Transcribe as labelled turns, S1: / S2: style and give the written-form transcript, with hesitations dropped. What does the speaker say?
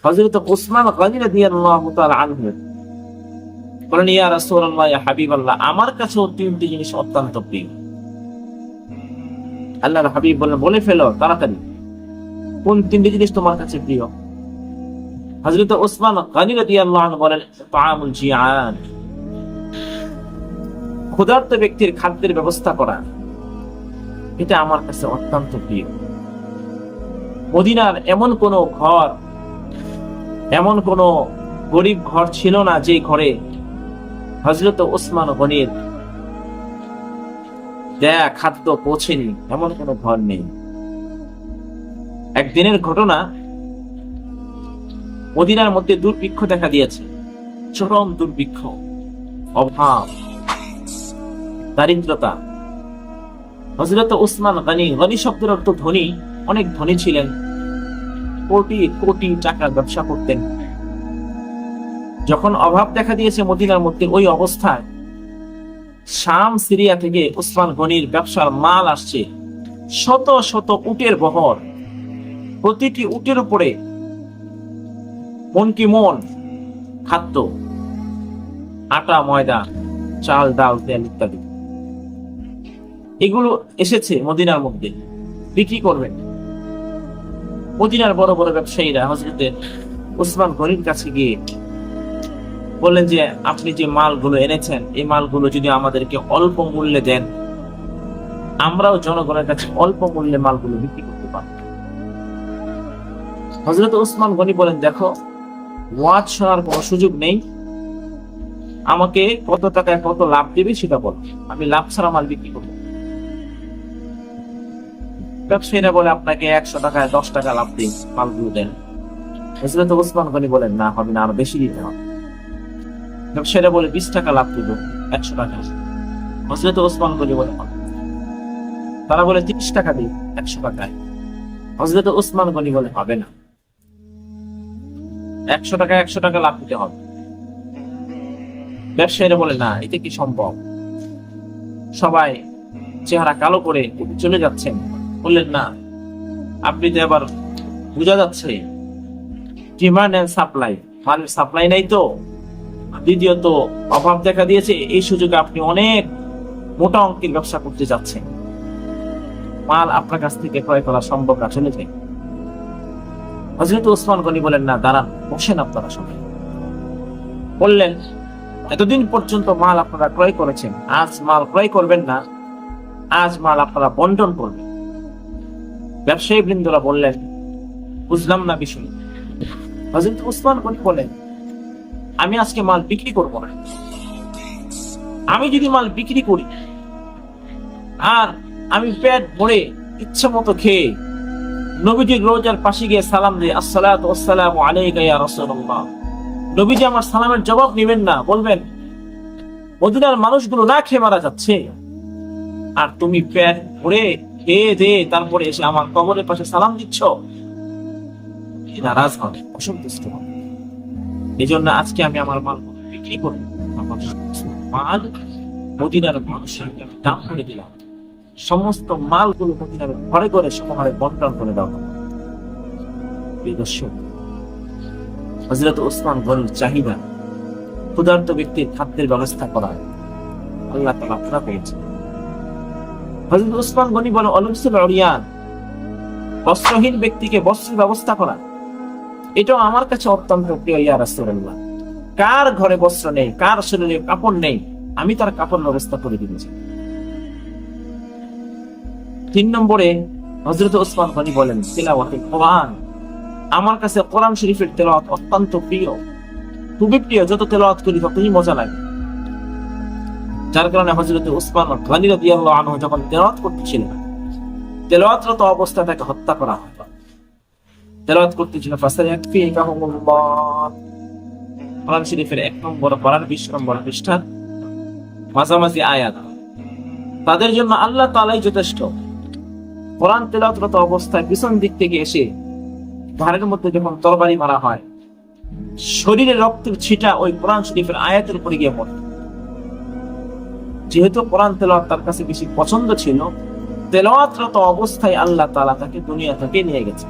S1: হযরত উসমান গনি রাদিয়াল্লাহু তাআলা আনহু বলেন, ইয়া রাসূলুল্লাহ, ইয়া হাবিবাল্লাহ, আমার কাছেও তিনটি জিনিস অত্যন্ত প্রিয়। আল্লাহর হাবিব বলেন, বলে ফেলো তাড়াতাড়ি, কোন তিনটি জিনিস তোমার কাছে প্রিয়? হযরত উসমান গনি রাদিয়াল্লাহু আনহু বলেন, তাআমুল জিআন, ক্ষুধার্ত ব্যক্তির খাদ্যের ব্যবস্থা করা, এটা আমার কাছে অত্যন্ত প্রিয়। মদিনার এমন কোন ঘর, এমন কোন গরিব ঘর ছিল না যে ঘরে হযরত উসমান গনির দেয়া খাদ্য পৌঁছেনি, এমন কোন ঘর নেই। একদিনের ঘটনা, মদিনার মধ্যে দুর্ভিক্ষ দেখা দিয়েছে, চরম দুর্ভিক্ষ, অভাব, দারিদ্রতা। হযরত উসমান গনি, গনি শব্দের অর্থ ধনী, অনেক ধনী ছিলেন, কোটি কোটি টাকার ব্যবসা করতেন। যখন অভাব দেখা দিয়েছে মদিনার মধ্যে, ওই অবস্থায় শাম সিরিয়া থেকে উসমান গনির ব্যবসার মাল আসছে, শত শত উটের বহর, প্রতিটি উটের উপরে মন কি মন খাদ্য, আটা, ময়দা, চাল, ডাল, তেল ইত্যাদি, এগুলো এসেছে মদিনার মধ্যে, বিক্রি করবেন। মদিনার বড় বড় ব্যবসায়ীরা হযরত উসমান গনির কাছে গিয়ে বললেন যে, আপনি যে মালগুলো এনেছেন, এই মালগুলো যদি আমাদেরকে অল্প মূল্যে দেন, আমরাও জনগণের কাছে অল্প মূল্যে মালগুলো বিক্রি করতে পারব। হযরত উসমান গনি বলেন, দেখো, ওয়াজ শোনার কোনো সুযোগ নেই, আমাকে কত টাকায় কত লাভ দেবে সেটা বল, আমি লাভ ছাড়া মাল বিক্রি করবো। ব্যবসায়ীরা বলে, আপনাকে 100 টাকায় 10 টাকা লাভ দিন, মালগুলো দেন। হযরত উসমান গনি বলেন, না, হবে না, আরো বেশি দিতে হবে। ব্যবসায়ীরা বলে, 20 টাকা লাভ দিব, 100 টাকা। হযরত উসমান গনি বলে, তারা বলে 30 টাকা দিই 100 টাকায়। হযরত উসমান গনি বলে, হবে না, 100 টাকায় 100 টাকা লাভ দিতে হবে। ব্যবসায়ীরা বলে, না, এটা কি সম্ভব? সবাই চেহারা কালো করে চলে যাচ্ছেন। বললেন, না, আপনি তো এবার বোঝা যাচ্ছে ডিমান্ড এন্ড সাপ্লাই, মালের সাপ্লাই নাই তো, দ্বিতীয়ত অভাব দেখা দিয়েছে, এই সুযোগে আপনি অনেক মোটা অঙ্কের ব্যবসা করতে যাচ্ছেন, মাল আপনার কাছ থেকে ক্রয় করা সম্ভব না, চলে যায়। হযরত উসমান গনি বলেন, না, দাঁড়ান, বসেন আপনারা সবাই। বললেন, এতদিন পর্যন্ত মাল আপনারা ক্রয় করেছেন, আজ মাল ক্রয় করবেন না, আজ মাল আপনারা বন্টন করবেন। ব্যবসায়ী বৃন্দরা বললেন, বুঝলাম না বিষয়। হযরত উসমান গনি বলেন, আমি আজকে মাল বিক্রি করব না। আমি যদি মাল বিক্রি করি আর আমি পেট ভরে ইচ্ছা মতো খেয়ে নবীজির রোজার পাশে গিয়ে সালাম দিই, আসসালাতু ওয়াসসালামু আলাইকা ইয়া রাসূলুল্লাহ, নবীজি আমার সালামের জবাব নেবেন না, বলবেন মদিনার মানুষগুলো না খেয়ে মারা যাচ্ছে, আর তুমি পেট ভরে খেয়ে দে তারপরে এসে আমার কবরের পাশে সালাম দিচ্ছ, নারাজ হবে, অসন্তুষ্ট হবে। এই জন্য আজকে আমি আমার মাল বিক্রি করি, আমার মাল মদিনার মানুষের দাম করে দিলাম, সমস্ত মালগুলো মদিনার ঘরে ঘরে সমহারে বন্টন করে দাও। দর্শক, হযরত উসমান গনির চাহিদা, ক্ষুধার্ত ব্যক্তির খাদ্যের ব্যবস্থা করা, আল্লাহ তাআলা পুরা করেছেন। হযরত উসমান গনি বলেন, অলুসুল উরিয়ান, বস্ত্রহীন ব্যক্তিকে বস্ত্রের ব্যবস্থা করা, এটাও আমার কাছে অত্যন্ত প্রিয়। ইয়া রাসূলুল্লাহ, কার ঘরে বস্ত্র নেই, কার শরীরে কাপড় নেই, আমি তার কাপড় ব্যবস্থা করে দিয়েছি। 3 নম্বরে হযরত উসমান গনি বলেন, তিলাওয়াতুল কোরআন, আমার কাছে কোরআন শরীফের তেলাওয়াত অত্যন্ত প্রিয়, খুবই প্রিয়, যত তেলাওয়াত করি ততই মজা লাগে। যার কারণে হযরত উসমান গনি রাদিয়াল্লাহু আনহু যখন তেলাওয়াত করতেছিলেন, তেলাওয়াতরত অবস্থায় তাকে হত্যা করা হয়। তেলাওয়াত করতেছিল, ফাসায়াকফিকাহুমুল্লাহ, কোরআন শরীফের 1 নম্বর পারার 20 নম্বর পৃষ্ঠার মাঝামাঝি আয়াত, তাদের জন্য আল্লাহ তাআলাই যথেষ্ট। কোরআন তেলাওয়াতরত অবস্থায় পিছন দিক থেকে এসে ঘাড়ের মধ্যে যখন তরবারি মারা হয়, শরীরে রক্তের ছিটা ওই কোরআন শরীফের আয়াতের উপরে গিয়ে পড়ে। যেহেতু কোরআন তেলাওয়াত তার কাছে বেশি পছন্দ ছিল, তেলাওয়াতরত অবস্থায় আল্লাহ তাআলা তাকে দুনিয়া থেকে নিয়ে গেছে।